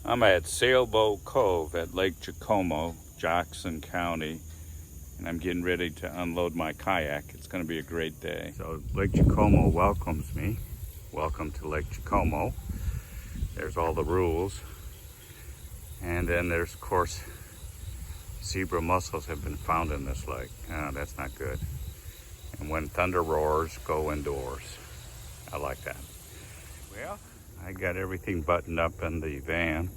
I'm at Sailboat Cove at Lake Jacomo, Jackson County, and I'm getting ready to unload my kayak. It's going to be a great day. So Lake Jacomo welcomes me. Welcome to Lake Jacomo. There's all the rules. And then there's, of course, zebra mussels have been found in this lake. That's not good. And when thunder roars, go indoors. I like that. Well, I got everything buttoned up in the van.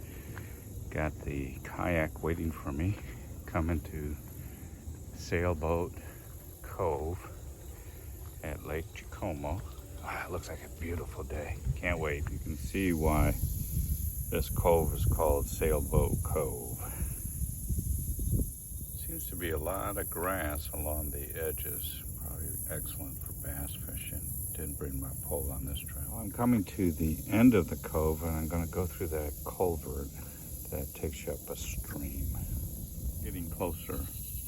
Got the kayak waiting for me. Coming to Sailboat Cove at Lake Jacomo. It looks like a beautiful day. Can't wait. You can see why this cove is called Sailboat Cove. Seems to be a lot of grass along the edges. Probably excellent for bass fishing. Didn't bring my pole on this trail. Well, I'm coming to the end of the cove and I'm going to go through that culvert that takes you up a stream. Getting closer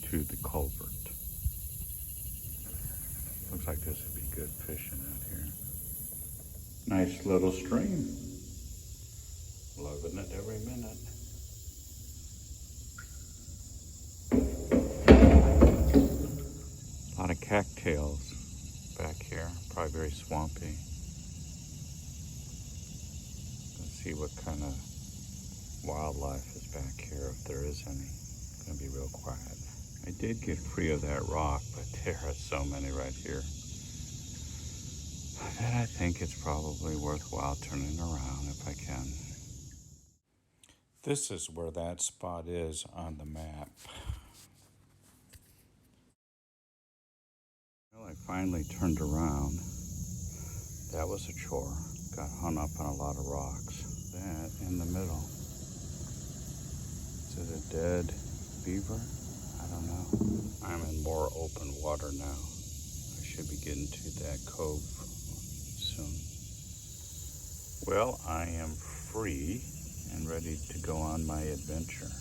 to the culvert. Looks like this would be good fishing out here. Nice little stream. Loving it every minute. A lot of cattails back here, probably very swampy. Let's see what kind of wildlife is back here, if there is any. It's gonna be real quiet. I did get free of that rock, but there are so many right here that I think it's probably worthwhile turning around if I can. This is where that spot is on the map. Well, I finally turned around. That was a chore. Got hung up on a lot of rocks. That in the middle. Is it a dead beaver? I don't know. I'm in more open water now. I should be getting to that cove soon. Well, I am free and ready to go on my adventure.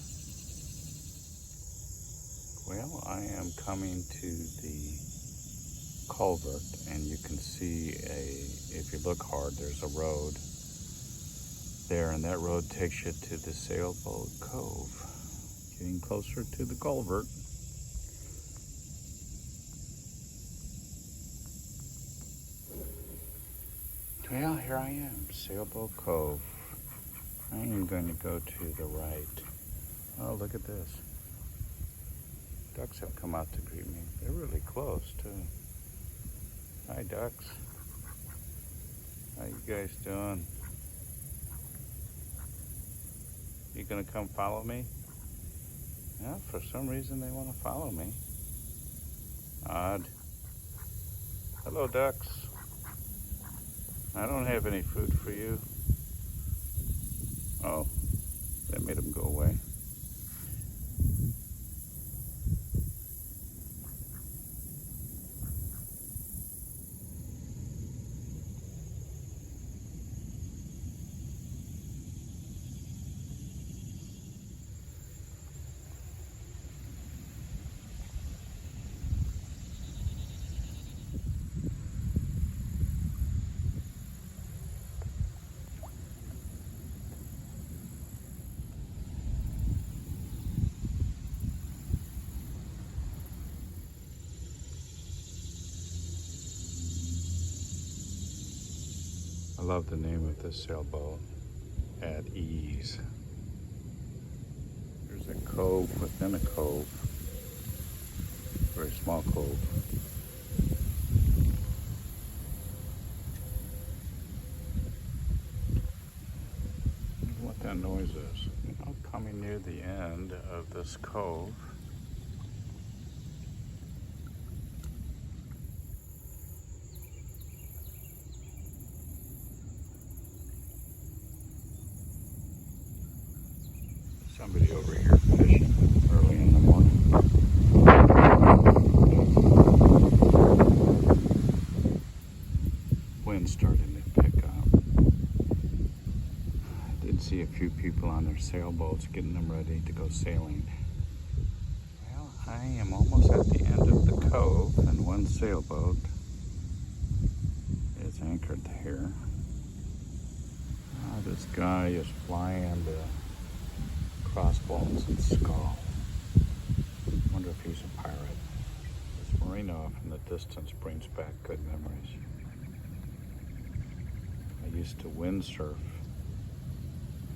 Well, I am coming to the culvert, and you can see if you look hard, there's a road there, and that road takes you to the Sailboat Cove. Getting closer to the culvert. Well, here I am, Sailboat Cove. I am going to go to the right. Oh, look at this. Ducks have come out to greet me. They're really close, too. Hi, ducks. How you guys doing? You gonna come follow me? Yeah, for some reason they want to follow me. Odd. Hello, ducks. I don't have any food for you. Oh, that made them go away. I love the name of this sailboat, At Ease. There's a cove within a cove, very small cove. I wonder what that noise is. I'm coming near the end of this cove. Somebody over here fishing early in the morning. Wind's starting to pick up. I did see a few people on their sailboats getting them ready to go sailing. Well, I am almost at the end of the cove, and one sailboat is anchored here. This guy is flying the crossbones and skull. Wonder if he's a pirate. This marina off in the distance brings back good memories. I used to windsurf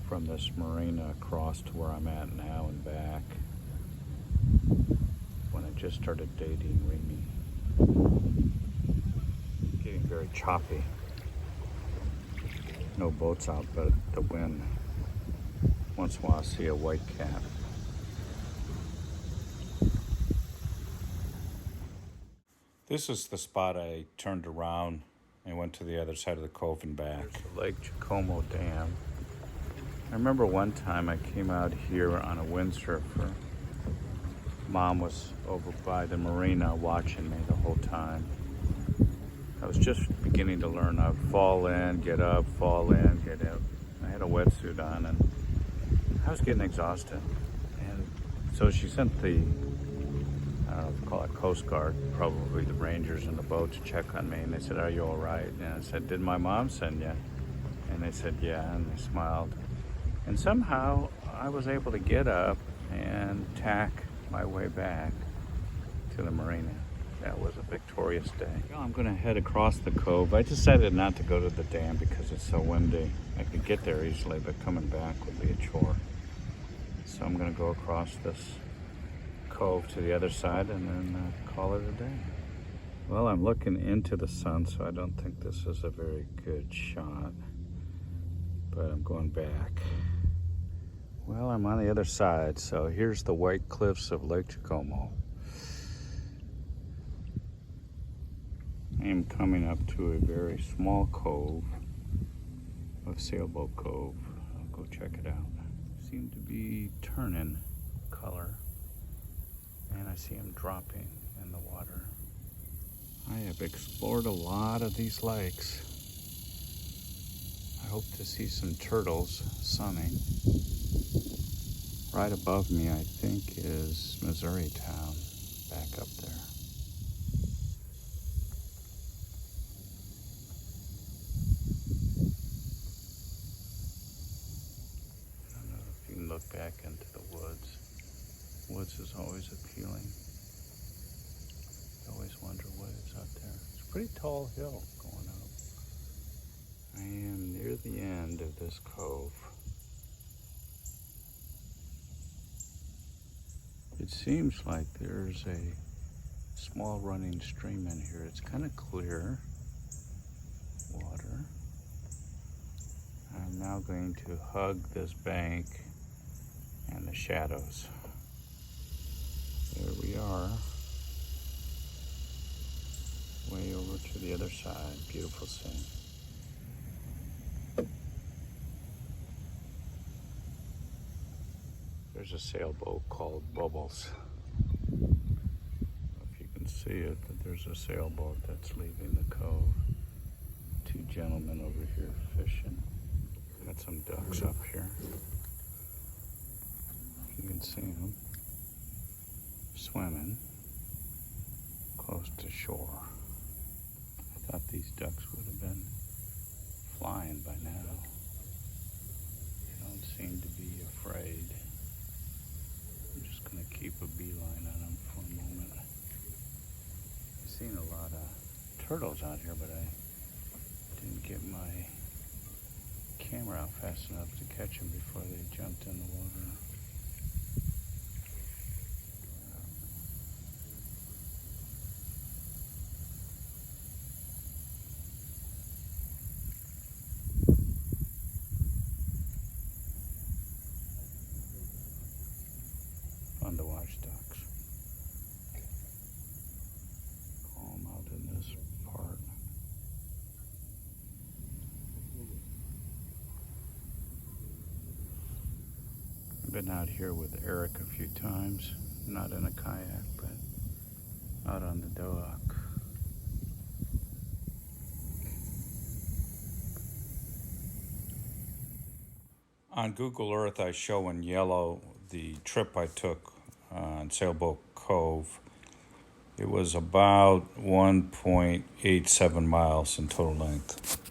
from this marina across to where I'm at now and back when I just started dating Remy. Getting very choppy. No boats out, but the wind. Once in a while I see a white cat. This is the spot I turned around and went to the other side of the cove and back. There's the Lake Jacomo Dam. I remember one time I came out here on a windsurfer. Mom was over by the marina watching me the whole time. I was just beginning to learn. I'd fall in, get up, fall in, get up. I had a wetsuit on and I was getting exhausted. And so she sent the, I don't know, call it Coast Guard, probably the Rangers in the boat to check on me. And they said, "Are you all right?" And I said, "Did my mom send you?" And they said, "Yeah," and they smiled. And somehow I was able to get up and tack my way back to the marina. That was a victorious day. Well, I'm gonna head across the cove. I decided not to go to the dam because it's so windy. I could get there easily, but coming back would be a chore. So I'm gonna go across this cove to the other side and then call it a day. Well, I'm looking into the sun, so I don't think this is a very good shot, but I'm going back. Well, I'm on the other side, so here's the white cliffs of Lake Jacomo. I am coming up to a very small cove of Sailboat Cove. I'll go check it out. Seem to be turning color, and I see them dropping in the water. I have explored a lot of these lakes. I hope to see some turtles sunning. Right above me, I think, is Missouri Town, back up there. I don't know if you can look back into the woods. Woods is always appealing. I always wonder what is out there. It's a pretty tall hill going up. I am near the end of this cove. It seems like there's a small running stream in here. It's kind of clear water. I'm now going to hug this bank and the shadows. There we are. Way over to the other side. Beautiful scene. There's a sailboat called Bubbles. If you can see it, but there's a sailboat that's leaving the cove. Two gentlemen over here fishing. Got some ducks up here. If you can see them swimming close to shore. I thought these ducks would have been flying by now. They don't seem to be afraid. I'm just going to keep a beeline on them for a moment. I've seen a lot of turtles out here, but I didn't get my camera out fast enough to catch them before they jumped in the water. Fun to watch ducks. Calm out in this part. I've been out here with Eric a few times, not in a kayak, but out on the dock. On Google Earth, I show in yellow the trip I took on Sailboat Cove. It was about 1.87 miles in total length.